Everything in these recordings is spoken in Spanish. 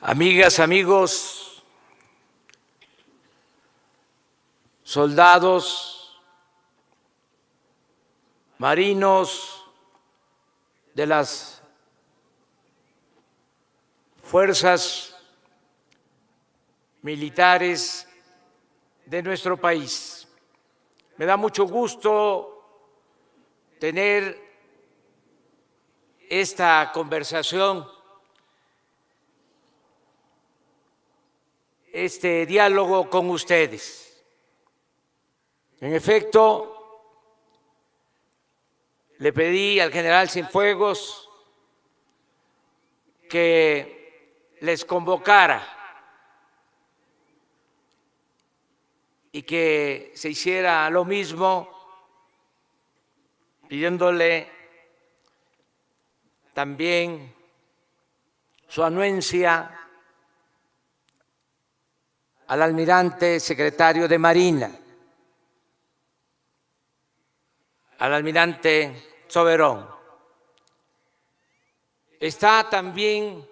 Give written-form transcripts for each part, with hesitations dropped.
Amigas, amigos, soldados, marinos de las fuerzas militares de nuestro país. Me da mucho gusto tener esta conversación, este diálogo con ustedes. En efecto, le pedí al general Cienfuegos que les convocara y que se hiciera lo mismo, pidiéndole también su anuencia al almirante secretario de Marina, al almirante Soberón. Está también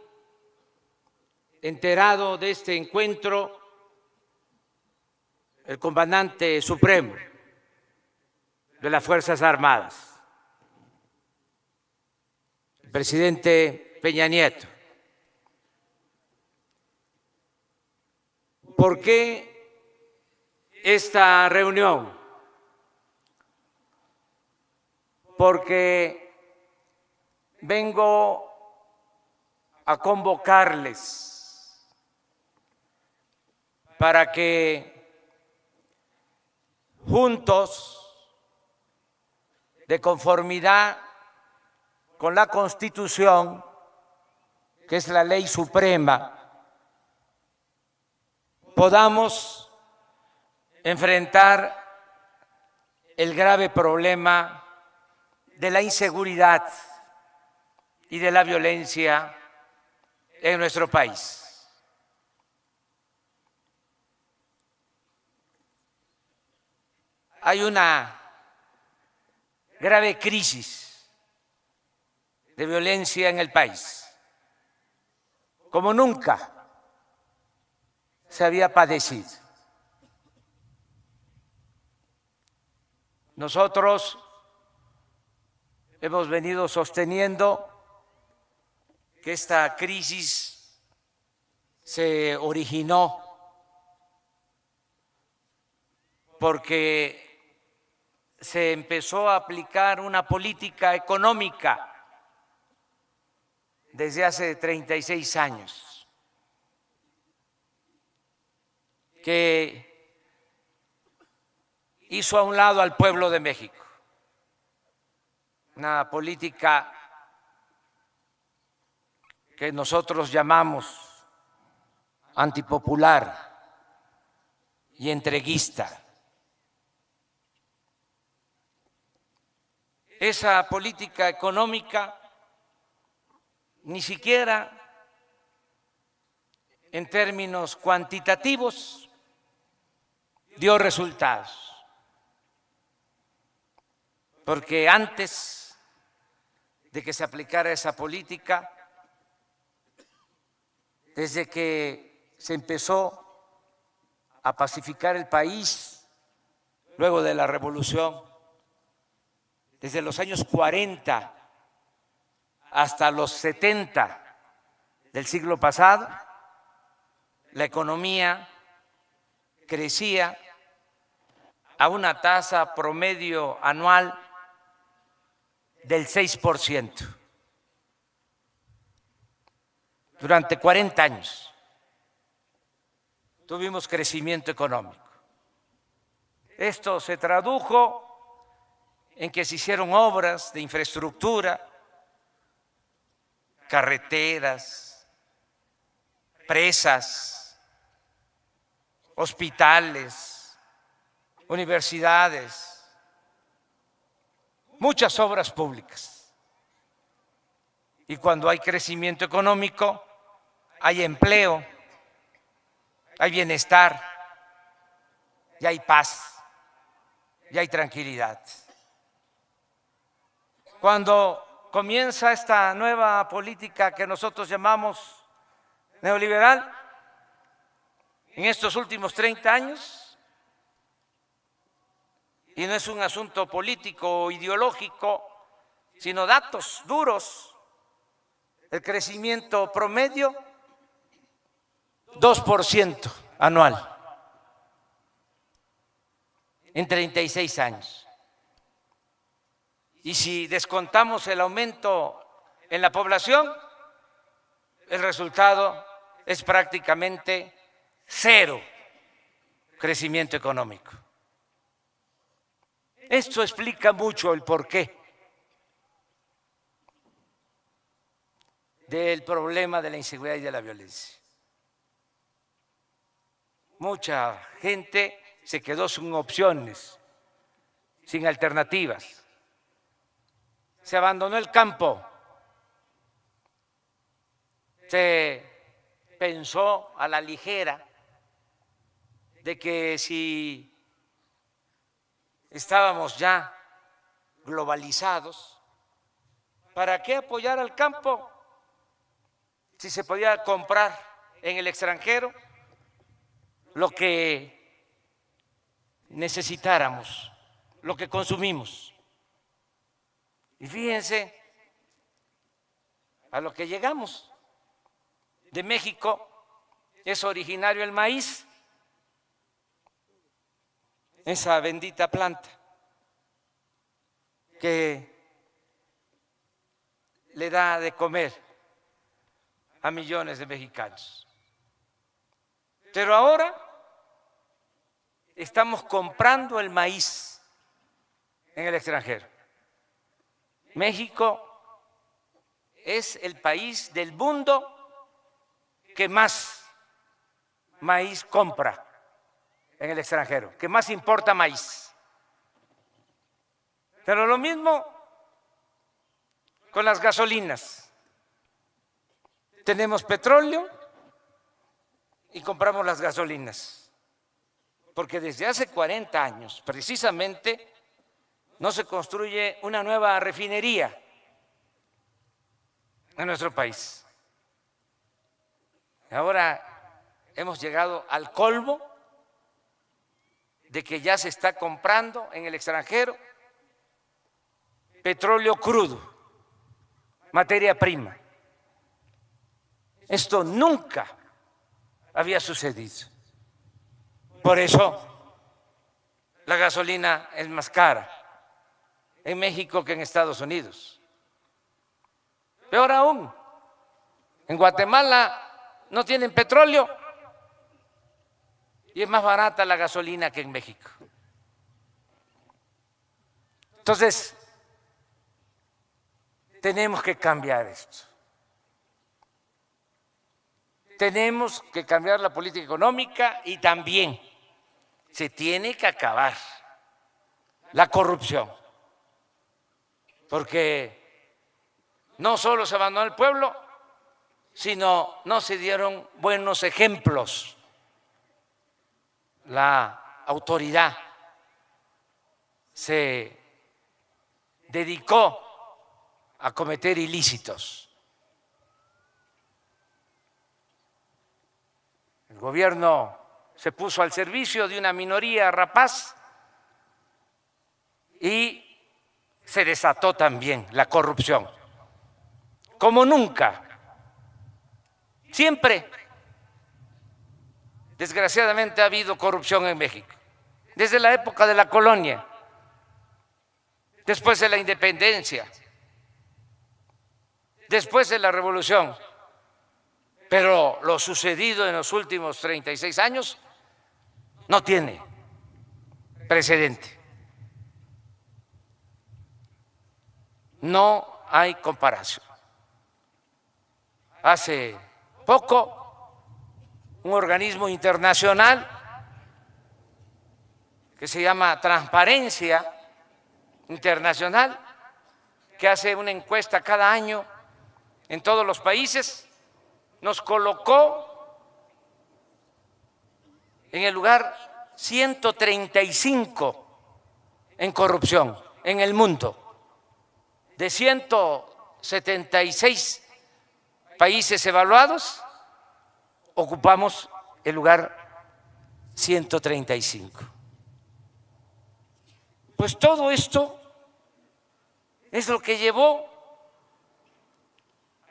enterado de este encuentro el comandante supremo de las Fuerzas Armadas, el presidente Peña Nieto. ¿Por qué esta reunión? Porque vengo a convocarles para que juntos, de conformidad con la Constitución, que es la ley suprema, podamos enfrentar el grave problema de la inseguridad y de la violencia en nuestro país. Hay una grave crisis de violencia en el país, como nunca se había padecido. Nosotros hemos venido sosteniendo que esta crisis se originó porque se empezó a aplicar una política económica desde hace 36 años que hizo a un lado al pueblo de México, una política que nosotros llamamos antipopular y entreguista. Esa política económica ni siquiera en términos cuantitativos dio resultados, porque antes de que se aplicara esa política, desde que se empezó a pacificar el país, luego de la revolución, desde los años 40 hasta los 70 del siglo pasado, la economía crecía a una tasa promedio anual del 6%. Durante 40 años tuvimos crecimiento económico. Esto se tradujo en que se hicieron obras de infraestructura, carreteras, presas, hospitales, universidades, muchas obras públicas. Y cuando hay crecimiento económico, hay empleo, hay bienestar, y hay paz, y hay tranquilidad. Cuando comienza esta nueva política que nosotros llamamos neoliberal en estos últimos 30 años, y no es un asunto político o ideológico, sino datos duros. El crecimiento promedio, 2% anual en 36 años. Y si descontamos el aumento en la población, el resultado es prácticamente cero crecimiento económico. Esto explica mucho el porqué del problema de la inseguridad y de la violencia. Mucha gente se quedó sin opciones, sin alternativas. Se abandonó el campo. Se pensó a la ligera de que si estábamos ya globalizados, ¿para qué apoyar al campo si se podía comprar en el extranjero lo que necesitáramos, lo que consumimos? Y fíjense a lo que llegamos. De México es originario el maíz, esa bendita planta que le da de comer a millones de mexicanos. Pero ahora estamos comprando el maíz en el extranjero. México es el país del mundo que más maíz compra en el extranjero, que más importa maíz. Pero lo mismo con las gasolinas. Tenemos petróleo y compramos las gasolinas, porque desde hace 40 años precisamente no se construye una nueva refinería en nuestro país. Ahora hemos llegado al colmo de que ya se está comprando en el extranjero petróleo crudo, materia prima. Esto nunca había sucedido. Por eso la gasolina es más cara en México que en Estados Unidos. Peor aún, en Guatemala no tienen petróleo y es más barata la gasolina que en México. Entonces, tenemos que cambiar esto. Tenemos que cambiar la política económica y también se tiene que acabar la corrupción, porque no solo se abandonó el pueblo, sino no se dieron buenos ejemplos. La autoridad se dedicó a cometer ilícitos. El gobierno se puso al servicio de una minoría rapaz y se desató también la corrupción, como nunca. Siempre, desgraciadamente, ha habido corrupción en México, desde la época de la colonia, después de la independencia, después de la revolución. Pero lo sucedido en los últimos 36 años no tiene precedente. No hay comparación. Hace poco, un organismo internacional que se llama Transparencia Internacional, que hace una encuesta cada año en todos los países, nos colocó en el lugar 135 en corrupción en el mundo. De 176 países evaluados, ocupamos el lugar 135. Pues todo esto es lo que llevó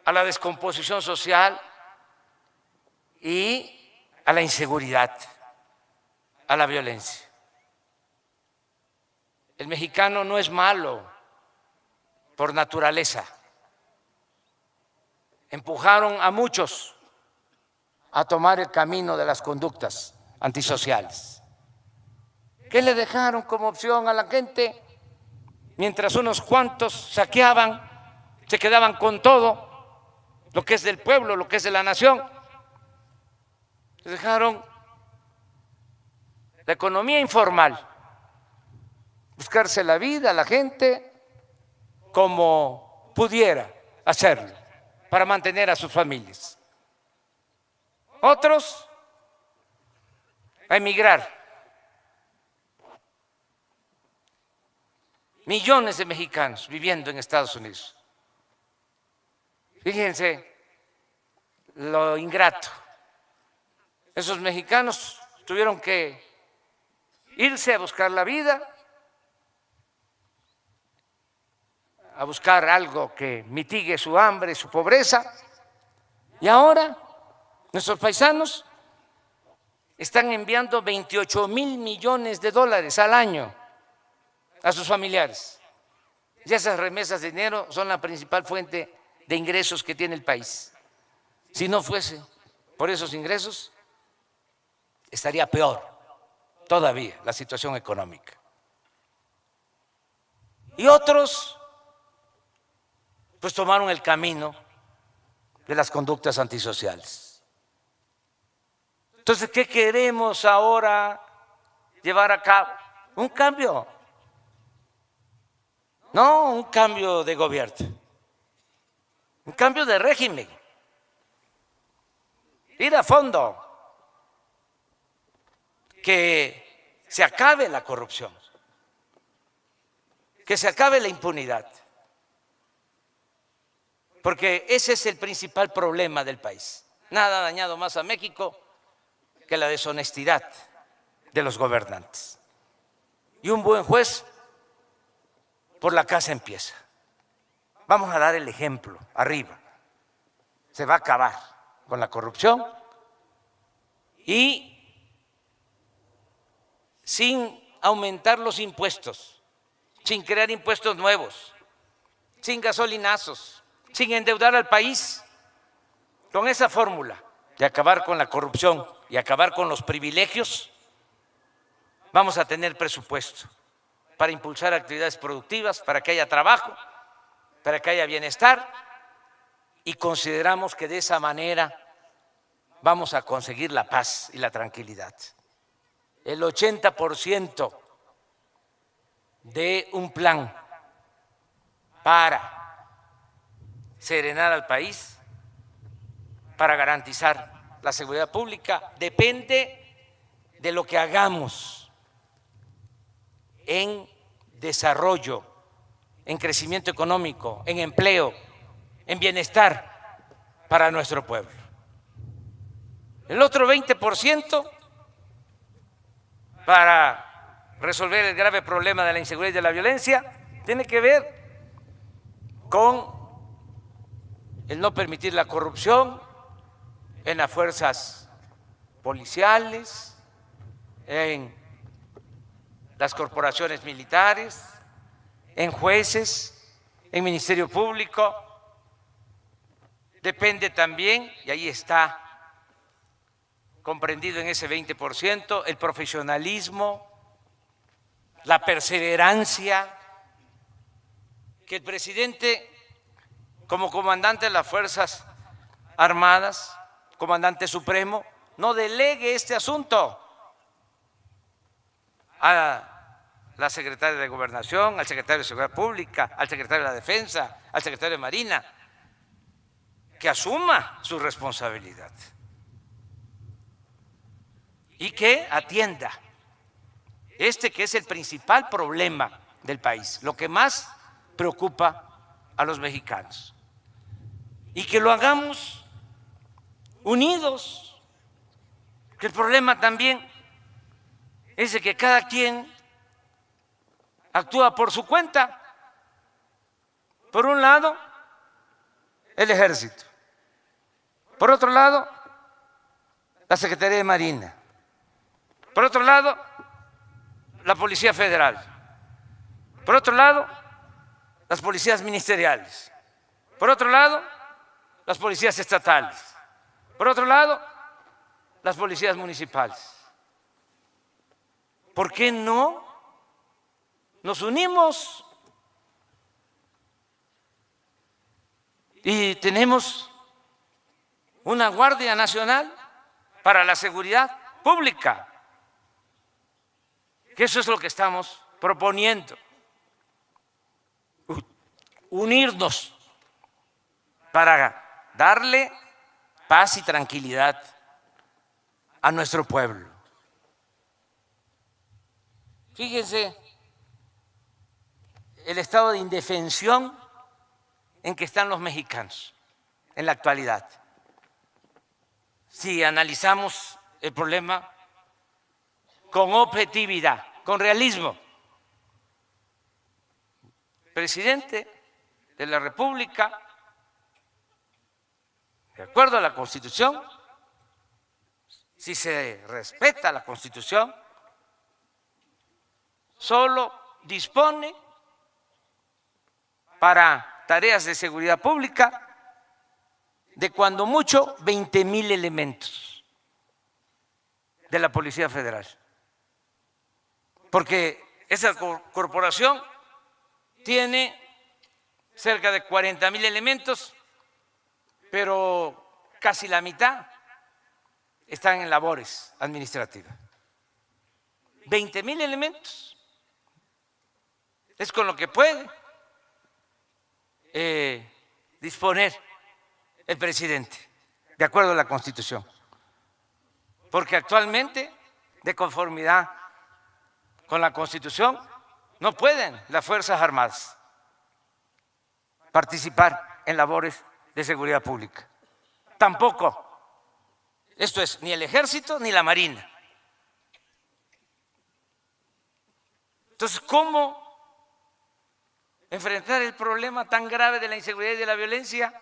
a la descomposición social y a la inseguridad, a la violencia. El mexicano no es malo por naturaleza. Empujaron a muchos a tomar el camino de las conductas antisociales. ¿Qué le dejaron como opción a la gente? Mientras unos cuantos saqueaban, se quedaban con todo lo que es del pueblo, lo que es de la nación. Les dejaron la economía informal, buscarse la vida a la gente como pudiera hacerlo para mantener a sus familias. Otros a emigrar. Millones de mexicanos viviendo en Estados Unidos. Fíjense lo ingrato. Esos mexicanos tuvieron que irse a buscar la vida, a buscar algo que mitigue su hambre, su pobreza. Y ahora nuestros paisanos están enviando 28,000 millones de dólares al año a sus familiares. Y esas remesas de dinero son la principal fuente de ingresos que tiene el país. Si no fuese por esos ingresos, estaría peor todavía la situación económica. Y otros pues tomaron el camino de las conductas antisociales. Entonces, ¿qué queremos ahora llevar a cabo? Un cambio. No un cambio de gobierno, un cambio de régimen. Ir a fondo, que se acabe la corrupción, que se acabe la impunidad. Porque ese es el principal problema del país. Nada ha dañado más a México que la deshonestidad de los gobernantes. Y un buen juez por la casa empieza. Vamos a dar el ejemplo arriba. Se va a acabar con la corrupción y sin aumentar los impuestos, sin crear impuestos nuevos, sin gasolinazos, sin endeudar al país. Con esa fórmula de acabar con la corrupción y acabar con los privilegios, vamos a tener presupuesto para impulsar actividades productivas, para que haya trabajo, para que haya bienestar, y consideramos que de esa manera vamos a conseguir la paz y la tranquilidad. El 80% de un plan para serenar al país, para garantizar la seguridad pública, depende de lo que hagamos en desarrollo, en crecimiento económico, en empleo, en bienestar para nuestro pueblo. El otro 20% para resolver el grave problema de la inseguridad y de la violencia tiene que ver con el no permitir la corrupción en las fuerzas policiales, en las corporaciones militares, en jueces, en Ministerio Público. Depende también, y ahí está comprendido en ese 20%, el profesionalismo, la perseverancia, que el presidente, como comandante de las Fuerzas Armadas, comandante supremo, no delegue este asunto a la secretaria de Gobernación, al secretario de Seguridad Pública, al secretario de la Defensa, al secretario de Marina, que asuma su responsabilidad y que atienda este que es el principal problema del país, lo que más preocupa a los mexicanos, y que lo hagamos unidos, que el problema también es de que cada quien actúa por su cuenta. Por un lado, el Ejército. Por otro lado, la Secretaría de Marina. Por otro lado, la Policía Federal. Por otro lado, las policías ministeriales. Por otro lado, las policías estatales. Por otro lado, las policías municipales. ¿Por qué no nos unimos y tenemos una Guardia Nacional para la Seguridad Pública? Que eso es lo que estamos proponiendo. Unirnos para darle paz y tranquilidad a nuestro pueblo. Fíjense el estado de indefensión en que están los mexicanos en la actualidad. Si analizamos el problema con objetividad, con realismo, el presidente de la República, de acuerdo a la Constitución, si se respeta la Constitución, solo dispone para tareas de seguridad pública de cuando mucho 20,000 elementos de la Policía Federal. Porque esa corporación tiene cerca de 40,000 elementos, pero casi la mitad están en labores administrativas. 20,000 elementos es con lo que puede disponer el presidente, de acuerdo a la Constitución. Porque actualmente, de conformidad con la Constitución, no pueden las Fuerzas Armadas participar en labores de seguridad pública. Tampoco, esto es, ni el Ejército ni la Marina. Entonces, ¿cómo enfrentar el problema tan grave de la inseguridad y de la violencia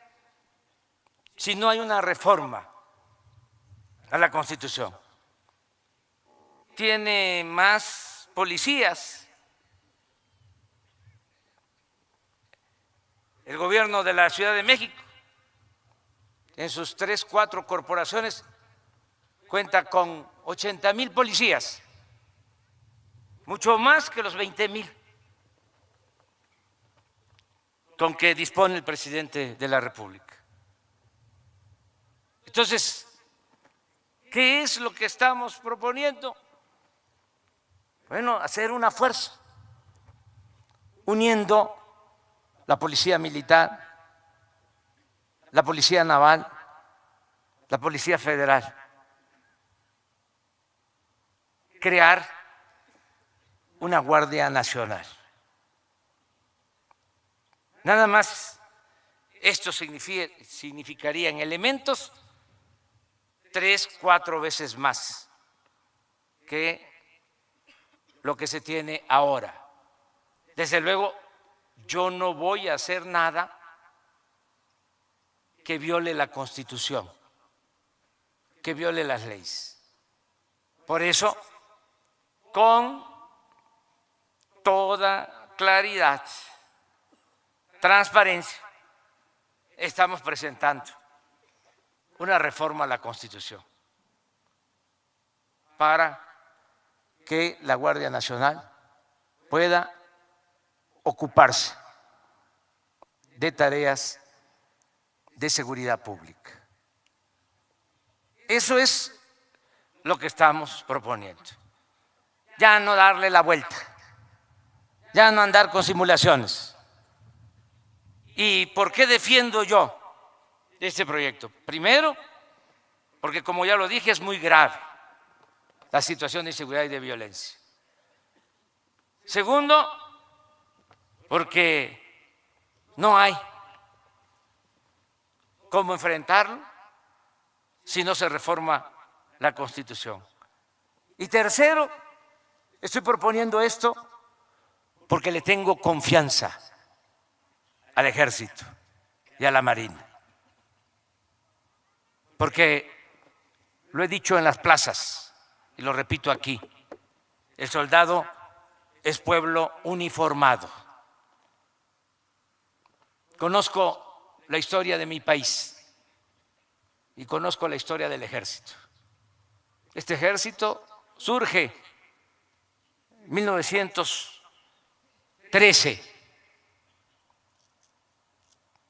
si no hay una reforma a la Constitución? Tiene más policías el gobierno de la Ciudad de México. En sus 3, 4 corporaciones cuenta con 80,000 policías, mucho más que los 20,000 con que dispone el presidente de la República. Entonces, ¿qué es lo que estamos proponiendo? Bueno, hacer una fuerza, uniendo la Policía Militar, la Policía Naval, la Policía Federal. Crear una Guardia Nacional. Nada más, esto significaría en elementos 3, 4 veces más que lo que se tiene ahora. Desde luego, yo no voy a hacer nada que viole la Constitución, que viole las leyes. Por eso, con toda claridad, transparencia, estamos presentando una reforma a la Constitución para que la Guardia Nacional pueda ocuparse de tareas de seguridad pública. Eso es lo que estamos proponiendo. Ya no darle la vuelta, ya no andar con simulaciones. ¿Y por qué defiendo yo este proyecto? Primero, porque como ya lo dije, es muy grave la situación de inseguridad y de violencia. Segundo, porque no hay cómo enfrentarlo si no se reforma la Constitución. Y tercero, estoy proponiendo esto porque le tengo confianza al Ejército y a la Marina. Porque lo he dicho en las plazas y lo repito aquí, el soldado es pueblo uniformado. Conozco la historia de mi país y conozco la historia del Ejército. Este Ejército surge en 1913,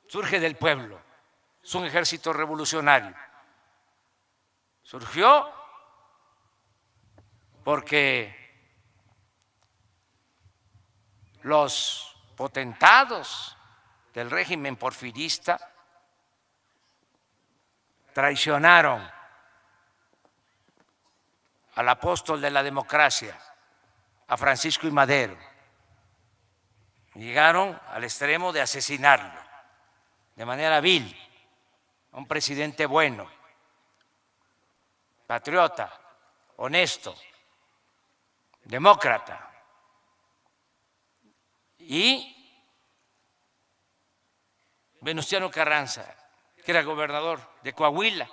surge del pueblo, es un ejército revolucionario. Surgió porque los potentados del régimen porfirista traicionaron al apóstol de la democracia, a Francisco I. Madero. Llegaron al extremo de asesinarlo de manera vil, a un presidente bueno, patriota, honesto, demócrata. Y Venustiano Carranza, que era gobernador de Coahuila,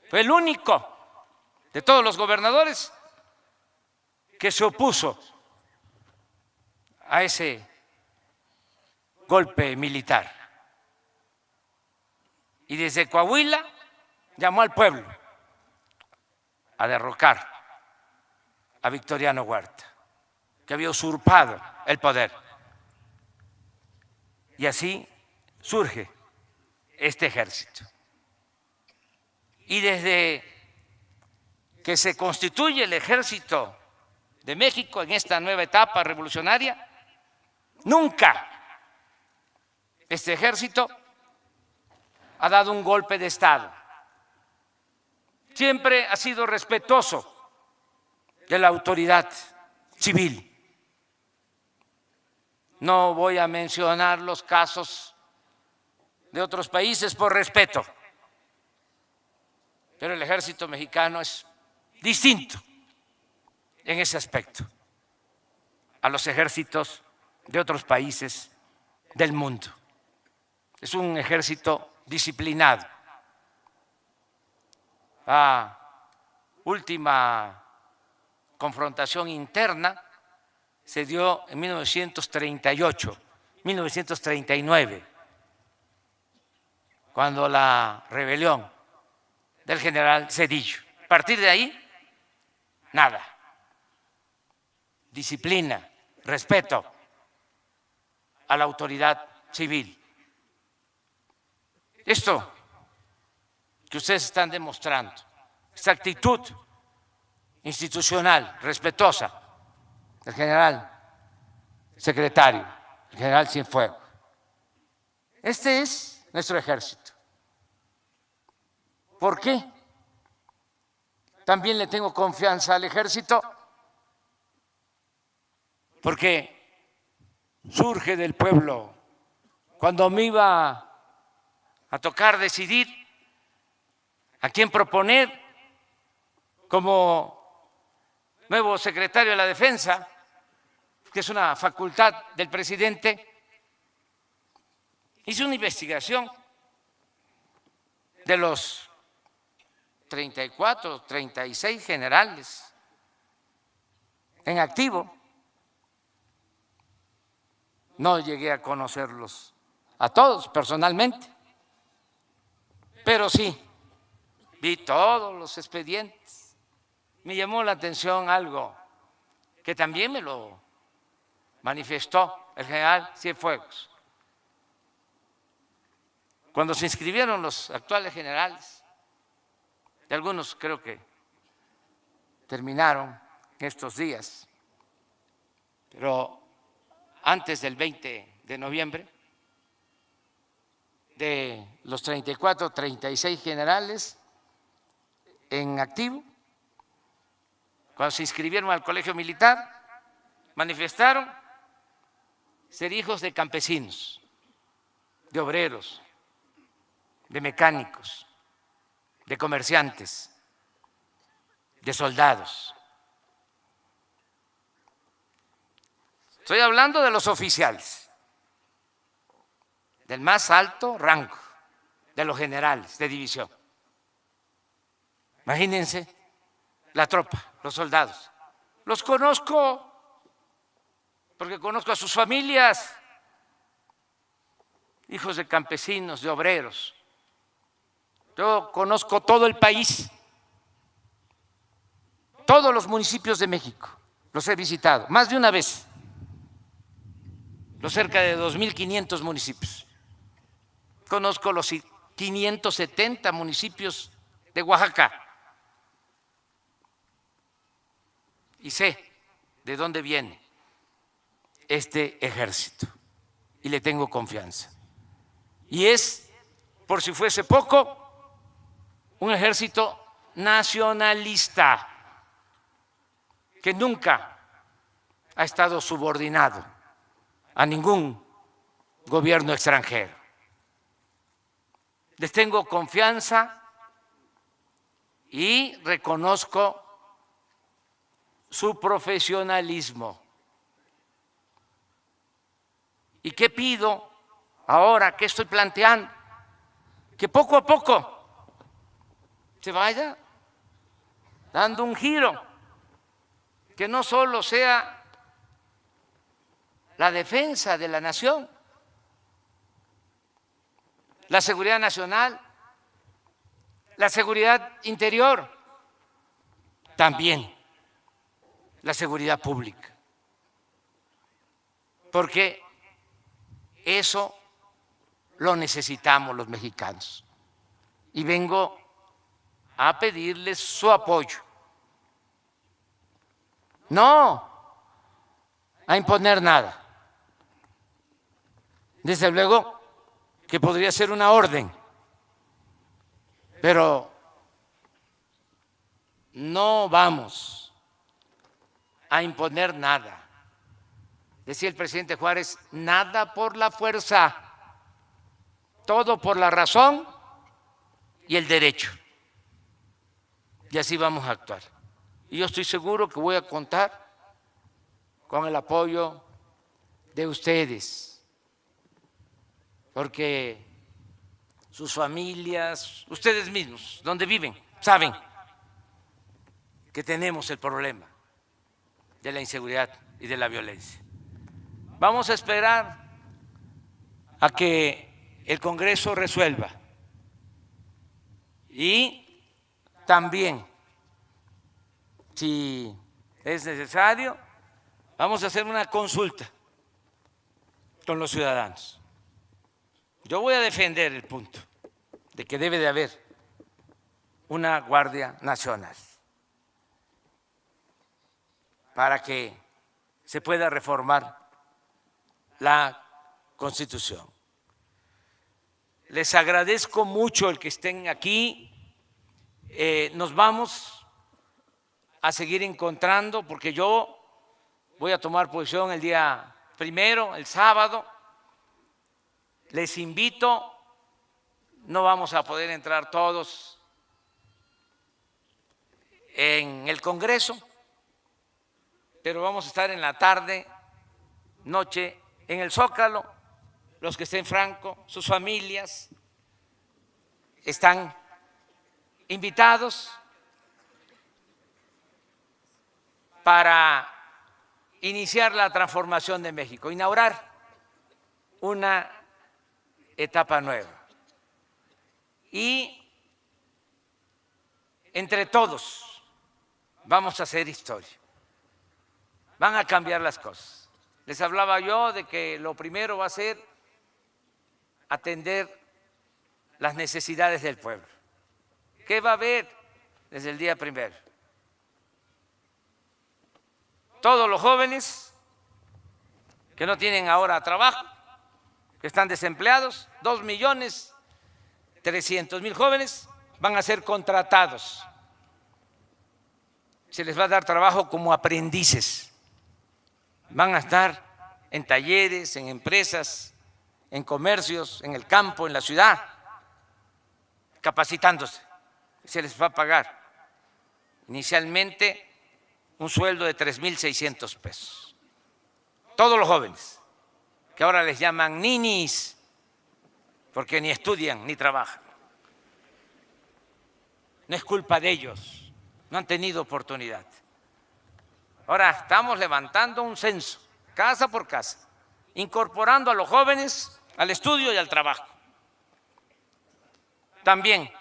fue el único de todos los gobernadores que se opuso a ese golpe militar. Y desde Coahuila llamó al pueblo a derrocar a Victoriano Huerta, que había usurpado el poder. Y así surge este ejército. Y desde que se constituye el Ejército de México en esta nueva etapa revolucionaria, nunca este ejército ha dado un golpe de Estado. Siempre ha sido respetuoso de la autoridad civil. No voy a mencionar los casos de otros países por respeto, pero el ejército mexicano es distinto en ese aspecto a los ejércitos de otros países del mundo. Es un ejército disciplinado. La última confrontación interna se dio en 1938, 1939, cuando la rebelión del general Zedillo. A partir de ahí, nada. Disciplina, respeto a la autoridad civil. Esto que ustedes están demostrando, esta actitud institucional, respetuosa del general secretario, el general Cienfuegos. Este es nuestro ejército. ¿Por qué? También le tengo confianza al ejército porque surge del pueblo. Cuando me iba a tocar decidir a quién proponer como nuevo secretario de la Defensa, que es una facultad del presidente, hice una investigación de los 34, 36 generales en activo. No llegué a conocerlos a todos personalmente, pero sí vi todos los expedientes. Me llamó la atención algo que también me lo manifestó el general Cienfuegos. Cuando se inscribieron los actuales generales, y algunos creo que terminaron estos días, pero antes del 20 de noviembre, de los 34, 36 generales en activo, cuando se inscribieron al colegio militar, manifestaron ser hijos de campesinos, de obreros, de mecánicos, de comerciantes, de soldados. Estoy hablando de los oficiales, del más alto rango, de los generales de división. Imagínense la tropa, los soldados. Los conozco porque conozco a sus familias, hijos de campesinos, de obreros. Yo conozco todo el país, todos los municipios de México, los he visitado más de una vez, los cerca de 2.500 municipios. Conozco los 570 municipios de Oaxaca y sé de dónde viene este ejército y le tengo confianza. Y es, por si fuese poco, un ejército nacionalista que nunca ha estado subordinado a ningún gobierno extranjero. Les tengo confianza y reconozco su profesionalismo. ¿Y qué pido ahora? ¿Qué estoy planteando? Que poco a poco se vaya dando un giro, que no solo sea la defensa de la nación, la seguridad nacional, la seguridad interior, también la seguridad pública, porque eso lo necesitamos los mexicanos. Y vengo a pedirles su apoyo. No a imponer nada. Desde luego que podría ser una orden, pero no vamos a imponer nada. Decía el presidente Juárez, nada por la fuerza, todo por la razón y el derecho. Y así vamos a actuar. Y yo estoy seguro que voy a contar con el apoyo de ustedes, porque sus familias, ustedes mismos, donde viven, saben que tenemos el problema de la inseguridad y de la violencia. Vamos a esperar a que el Congreso resuelva y también, si es necesario, vamos a hacer una consulta con los ciudadanos. Yo voy a defender el punto de que debe de haber una Guardia Nacional para que se pueda reformar la Constitución. Les agradezco mucho el que estén aquí. Nos vamos a seguir encontrando porque yo voy a tomar posición el día primero, el sábado. Les invito, no vamos a poder entrar todos en el Congreso, pero vamos a estar en la tarde, noche, en el Zócalo. Los que estén franco, sus familias están invitados para iniciar la transformación de México, inaugurar una etapa nueva. Y entre todos vamos a hacer historia. Van a cambiar las cosas. Les hablaba yo de que lo primero va a ser atender las necesidades del pueblo. ¿Qué va a haber desde el día primero? Todos los jóvenes que no tienen ahora trabajo, que están desempleados, 2.300.000 jóvenes van a ser contratados. Se les va a dar trabajo como aprendices. Van a estar en talleres, en empresas, en comercios, en el campo, en la ciudad, capacitándose. Se les va a pagar inicialmente un sueldo de 3,600 pesos. Todos los jóvenes, que ahora les llaman ninis, porque ni estudian ni trabajan. No es culpa de ellos, no han tenido oportunidad. Ahora estamos levantando un censo, casa por casa, incorporando a los jóvenes al estudio y al trabajo. También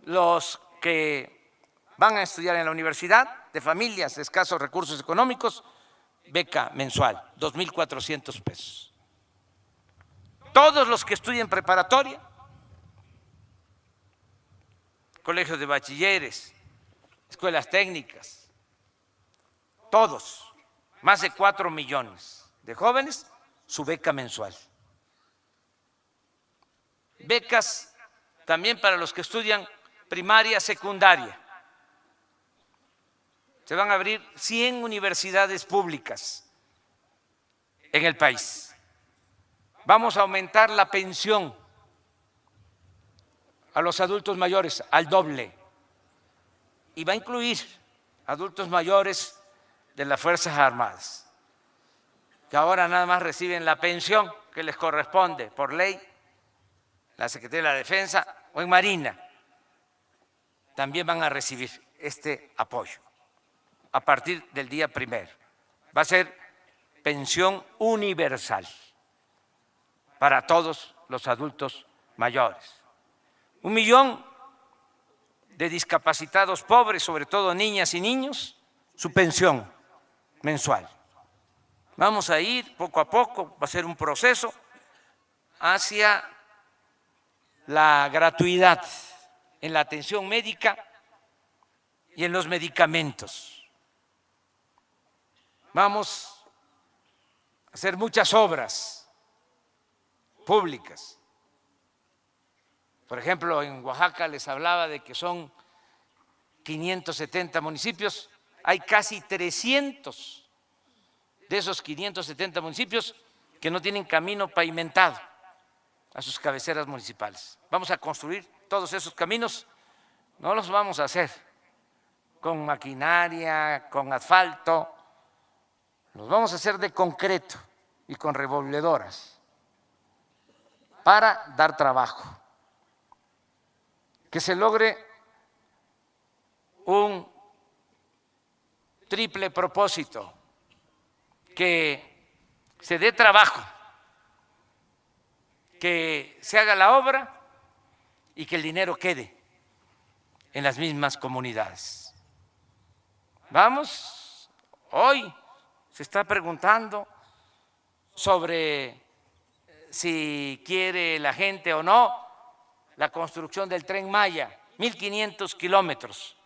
los que van a estudiar en la universidad, de familias de escasos recursos económicos, beca mensual, 2,400 pesos. Todos los que estudien preparatoria, colegios de bachilleres, escuelas técnicas, todos, más de 4 millones de jóvenes, su beca mensual. Becas también para los que estudian primaria, secundaria. Se van a abrir 100 universidades públicas en el país. Vamos a aumentar la pensión a los adultos mayores al doble y va a incluir adultos mayores de las Fuerzas Armadas, que ahora nada más reciben la pensión que les corresponde por ley, la Secretaría de la Defensa o en Marina. También van a recibir este apoyo a partir del día 1. Va a ser pensión universal para todos los adultos mayores. 1 millón de discapacitados pobres, sobre todo niñas y niños, su pensión mensual. Vamos a ir poco a poco, va a ser un proceso hacia la gratuidad en la atención médica y en los medicamentos. Vamos a hacer muchas obras públicas. Por ejemplo, en Oaxaca les hablaba de que son 570 municipios, hay casi 300 de esos 570 municipios que no tienen camino pavimentado a sus cabeceras municipales. Vamos a construir todos esos caminos, no los vamos a hacer con maquinaria, con asfalto, los vamos a hacer de concreto y con revolvedoras para dar trabajo. Que se logre un triple propósito, que se dé trabajo, que se haga la obra y que el dinero quede en las mismas comunidades. Vamos, hoy se está preguntando sobre si quiere la gente o no la construcción del Tren Maya, 1,500 kilómetros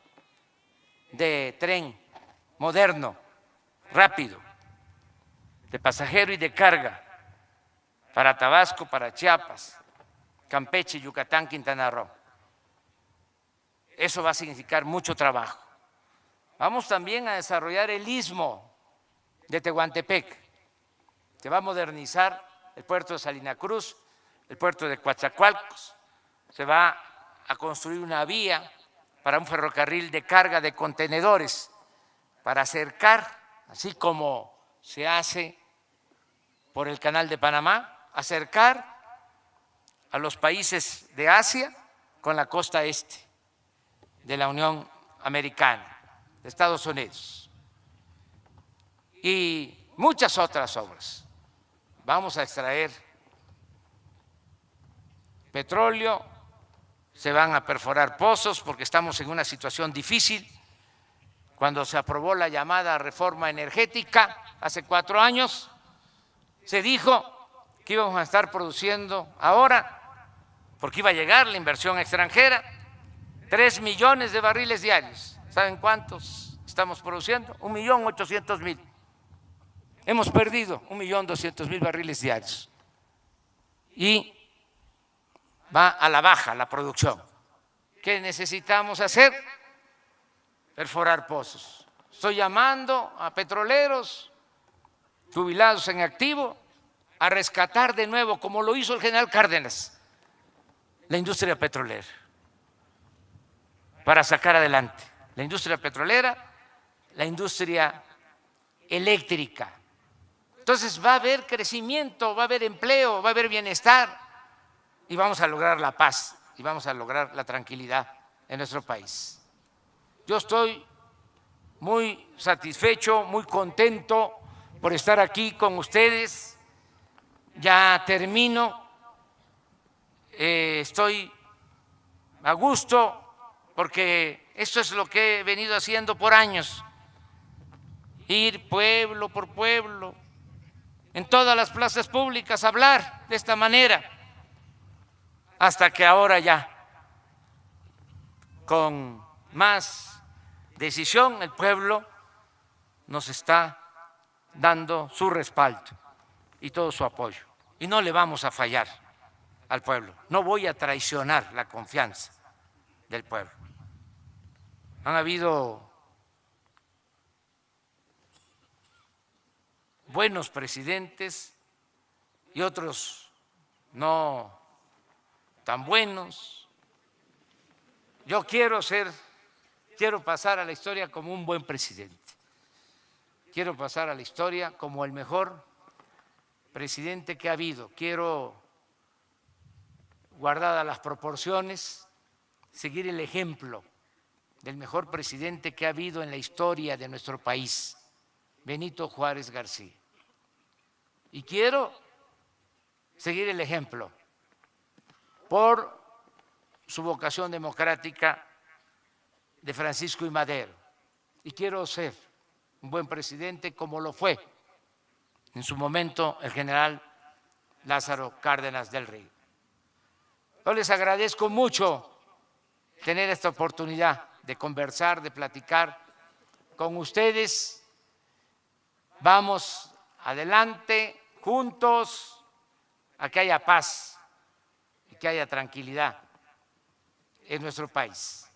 de tren moderno, rápido, de pasajero y de carga, para Tabasco, para Chiapas, Campeche, Yucatán, Quintana Roo. Eso va a significar mucho trabajo. Vamos también a desarrollar el istmo de Tehuantepec. Se va a modernizar el puerto de Salina Cruz, el puerto de Coatzacoalcos. Se va a construir una vía para un ferrocarril de carga de contenedores para acercar, así como se hace por el Canal de Panamá, acercar a los países de Asia con la costa este de la Unión Americana, de Estados Unidos, y muchas otras obras. Vamos a extraer petróleo, se van a perforar pozos porque estamos en una situación difícil. Cuando se aprobó la llamada reforma energética hace 4 años, se dijo que íbamos a estar produciendo ahora, porque iba a llegar la inversión extranjera, 3 millones de barriles diarios. ¿Saben cuántos estamos produciendo? 1,800,000. Hemos perdido 1,200,000 barriles diarios. Y va a la baja la producción. ¿Qué necesitamos hacer? Perforar pozos. Estoy llamando a petroleros jubilados en activo a rescatar de nuevo, como lo hizo el general Cárdenas, la industria petrolera, para sacar adelante la industria petrolera, la industria eléctrica. Entonces va a haber crecimiento, va a haber empleo, va a haber bienestar y vamos a lograr la paz y vamos a lograr la tranquilidad en nuestro país. Yo estoy muy satisfecho, muy contento por estar aquí con ustedes. Ya termino. Estoy a gusto porque esto es lo que he venido haciendo por años. Ir pueblo por pueblo, en todas las plazas públicas, hablar de esta manera, hasta que ahora ya, con más decisión, el pueblo nos está dando su respaldo y todo su apoyo. Y no le vamos a fallar al pueblo. No voy a traicionar la confianza del pueblo. Han habido buenos presidentes y otros no tan buenos. Yo quiero pasar a la historia como un buen presidente. Quiero pasar a la historia como el mejor presidente que ha habido. Quiero, guardadas las proporciones, seguir el ejemplo del mejor presidente que ha habido en la historia de nuestro país, Benito Juárez García. Y quiero seguir el ejemplo por su vocación democrática de Francisco I. Madero. Y quiero ser un buen presidente como lo fue en su momento el general Lázaro Cárdenas del Río. Yo les agradezco mucho tener esta oportunidad de conversar, de platicar con ustedes. Vamos adelante juntos a que haya paz y que haya tranquilidad en nuestro país.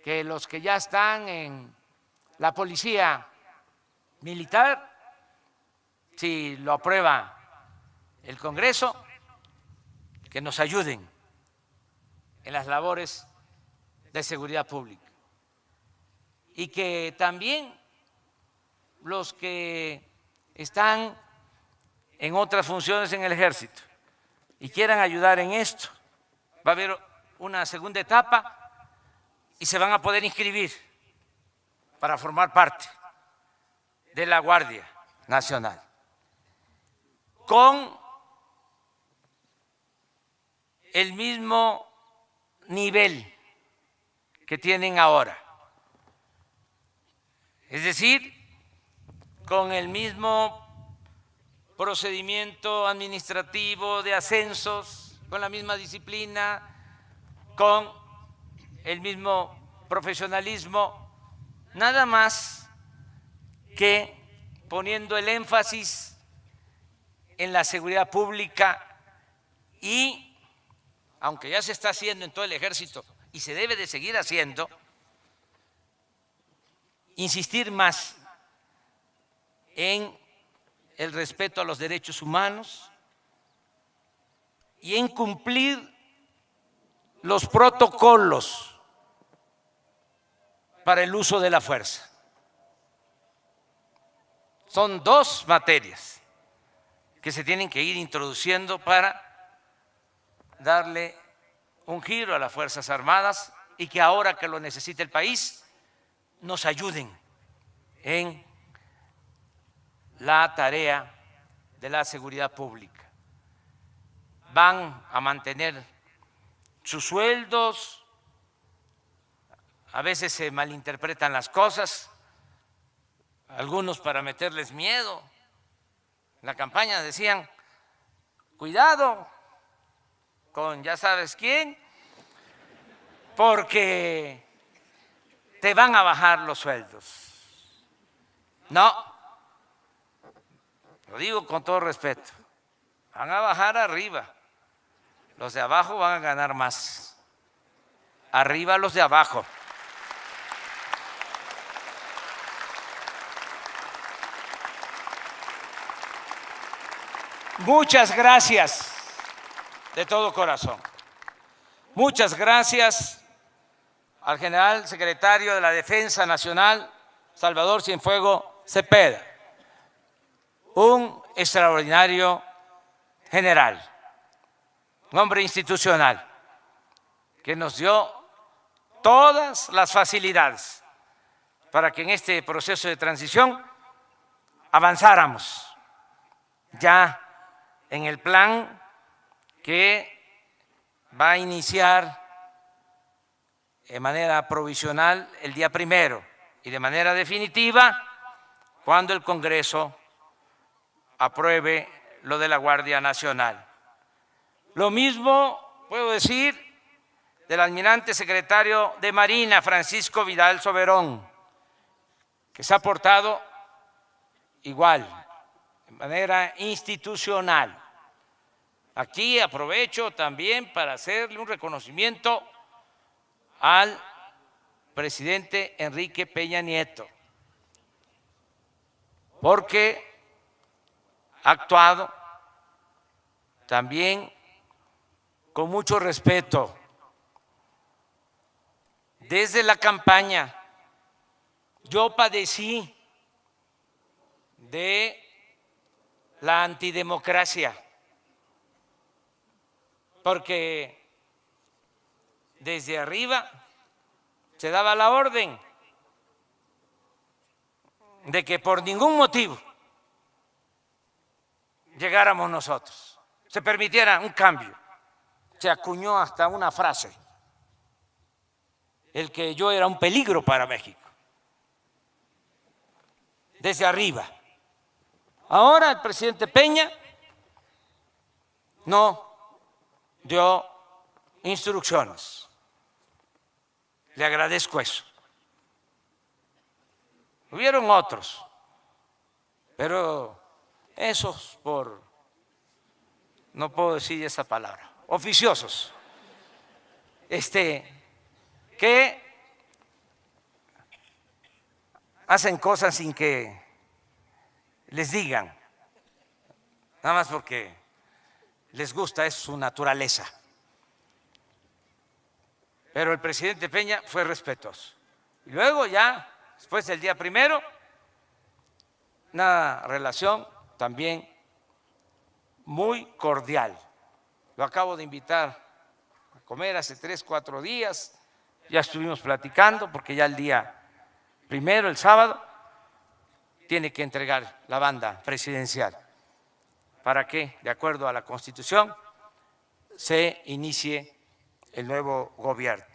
Que los que ya están en la policía militar, si lo aprueba el Congreso, que nos ayuden en las labores de seguridad pública. Y que también los que están en otras funciones en el Ejército y quieran ayudar en esto, va a haber una segunda etapa y se van a poder inscribir para formar parte de la Guardia Nacional con el mismo nivel que tienen ahora, es decir, con el mismo procedimiento administrativo de ascensos, con la misma disciplina, con el mismo profesionalismo, nada más que poniendo el énfasis en la seguridad pública y, aunque ya se está haciendo en todo el Ejército y se debe de seguir haciendo, insistir más en el respeto a los derechos humanos y en cumplir los protocolos para el uso de la fuerza. Son dos materias que se tienen que ir introduciendo para darle un giro a las Fuerzas Armadas y que ahora que lo necesita el país nos ayuden en la tarea de la seguridad pública. Van a mantener sus sueldos, a veces se malinterpretan las cosas, algunos para meterles miedo. En la campaña decían, cuidado con ya sabes quién, porque te van a bajar los sueldos. No, lo digo con todo respeto, van a bajar arriba, los de abajo van a ganar más, arriba los de abajo. Muchas gracias de todo corazón. Muchas gracias al general secretario de la Defensa Nacional, Salvador Cienfuegos Cepeda, un extraordinario general, un hombre institucional, que nos dio todas las facilidades para que en este proceso de transición avanzáramos ya en el plan que va a iniciar de manera provisional el día 1 y de manera definitiva cuando el Congreso apruebe lo de la Guardia Nacional. Lo mismo puedo decir del almirante secretario de Marina, Francisco Vidal Soberón, que se ha portado igual, de manera institucional. Aquí aprovecho también para hacerle un reconocimiento al presidente Enrique Peña Nieto, porque ha actuado también con mucho respeto. Desde la campaña yo padecí de la antidemocracia, porque desde arriba se daba la orden de que por ningún motivo llegáramos nosotros, se permitiera un cambio. Se acuñó hasta una frase, el que yo era un peligro para México, desde arriba. Ahora el presidente Peña no dio instrucciones. Le agradezco eso. Hubieron otros, pero esos no puedo decir esa palabra, oficiosos, que hacen cosas sin que les digan, nada más porque les gusta, es su naturaleza. Pero el presidente Peña fue respetuoso. Y luego ya, después del día 1, una relación también muy cordial. Lo acabo de invitar a comer hace 3, 4 días, ya estuvimos platicando porque ya el día 1, el sábado, tiene que entregar la banda presidencial para que, de acuerdo a la Constitución, se inicie el nuevo gobierno.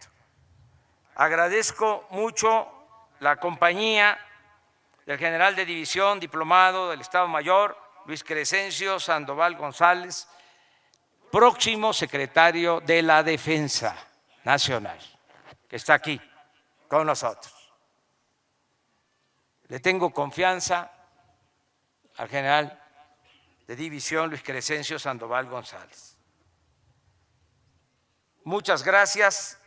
Agradezco mucho la compañía del general de división diplomado del Estado Mayor, Luis Crescencio Sandoval González, próximo secretario de la Defensa Nacional, que está aquí con nosotros. Le tengo confianza al general de división Luis Crescencio Sandoval González. Muchas gracias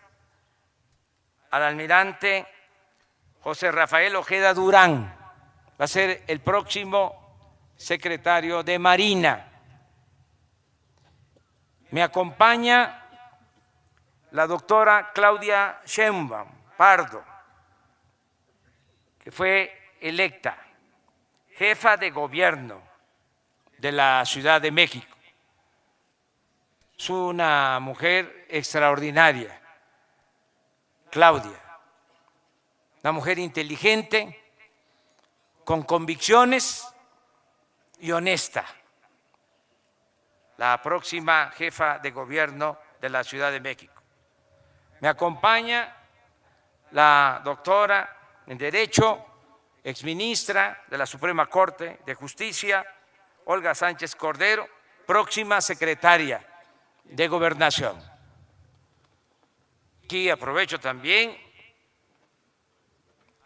al almirante José Rafael Ojeda Durán, va a ser el próximo secretario de Marina. Me acompaña la doctora Claudia Sheinbaum Pardo, que fue electa jefa de gobierno de la Ciudad de México. Es una mujer extraordinaria, Claudia, una mujer inteligente, con convicciones y honesta. La próxima jefa de gobierno de la Ciudad de México. Me acompaña la doctora en Derecho, exministra de la Suprema Corte de Justicia, Olga Sánchez Cordero, próxima secretaria de Gobernación. Aquí aprovecho también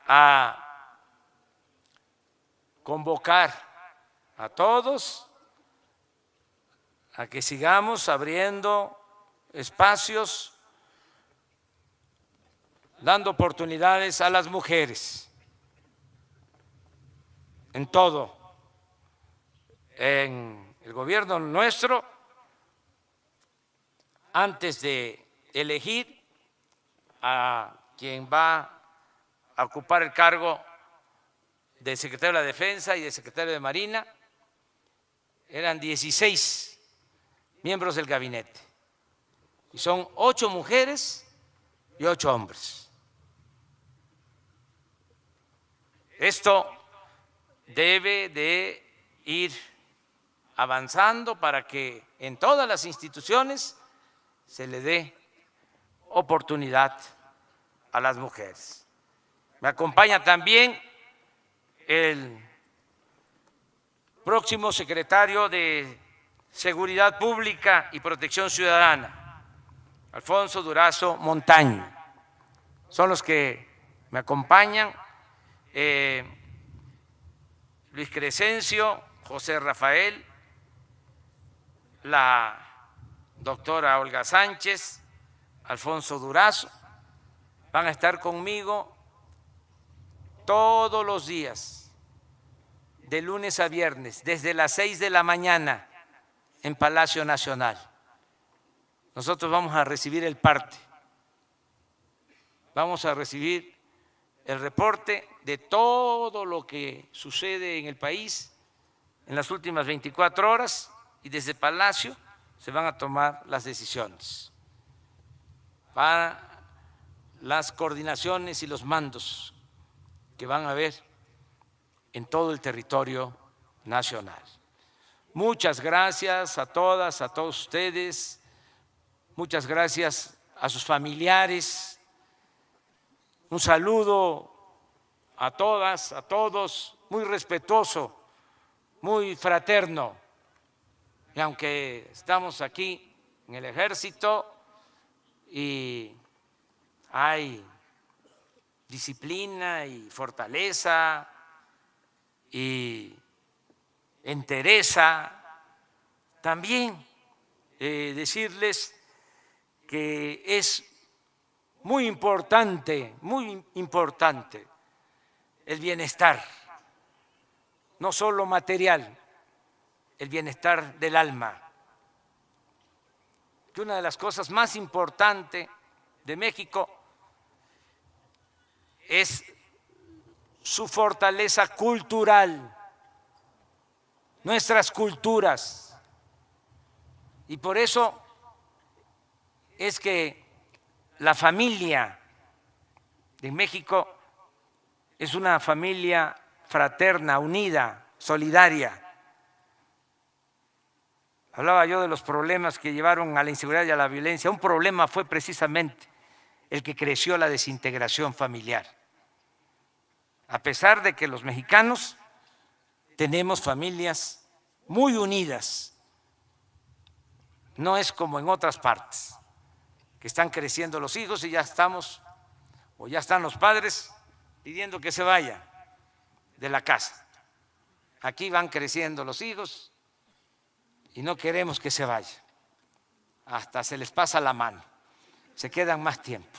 a convocar a todos a que sigamos abriendo espacios, dando oportunidades a las mujeres en todo. En el gobierno nuestro, antes de elegir a quien va a ocupar el cargo de secretario de la Defensa y de secretario de Marina. Eran 16 miembros del gabinete. Y son 8 mujeres y 8 hombres. Esto debe de ir avanzando para que en todas las instituciones se le dé oportunidad a las mujeres. Me acompaña también el próximo secretario de Seguridad Pública y Protección Ciudadana, Alfonso Durazo Montaño. Son los que me acompañan. Luis Crescencio, José Rafael, la doctora Olga Sánchez, Alfonso Durazo, van a estar conmigo todos los días, de lunes a viernes, desde las 6 de la mañana en Palacio Nacional. Nosotros vamos a recibir el parte, vamos a recibir el reporte de todo lo que sucede en el país en las últimas 24 horas y desde Palacio se van a tomar las decisiones para las coordinaciones y los mandos que van a haber en todo el territorio nacional. Muchas gracias a todas, a todos ustedes, muchas gracias a sus familiares. Un saludo a todas, a todos, muy respetuoso, muy fraterno. Y aunque estamos aquí en el ejército y hay disciplina y fortaleza y entereza, también decirles que es muy importante el bienestar, no solo material, el bienestar del alma. Que una de las cosas más importantes de México es su fortaleza cultural, nuestras culturas. Y por eso es que la familia de México es una familia fraterna, unida, solidaria. Hablaba yo de los problemas que llevaron a la inseguridad y a la violencia. Un problema fue precisamente el que creció la desintegración familiar. A pesar de que los mexicanos tenemos familias muy unidas, no es como en otras partes, que están creciendo los hijos y ya estamos, o ya están los padres pidiendo que se vaya de la casa. Aquí van creciendo los hijos y no queremos que se vaya. Hasta se les pasa la mano, se quedan más tiempo.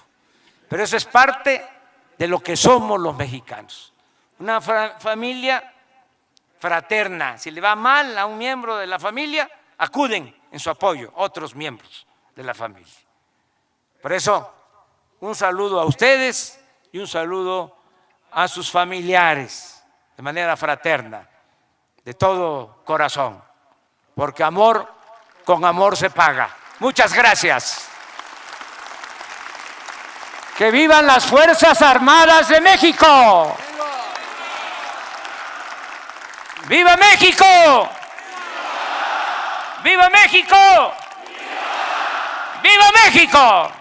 Pero eso es parte de lo que somos los mexicanos. Una familia fraterna. Si le va mal a un miembro de la familia, acuden en su apoyo otros miembros de la familia. Por eso, un saludo a ustedes y un saludo a sus familiares de manera fraterna, de todo corazón, porque amor con amor se paga. Muchas gracias. ¡Que vivan las Fuerzas Armadas de México! ¡Viva México! ¡Viva México! ¡Viva México!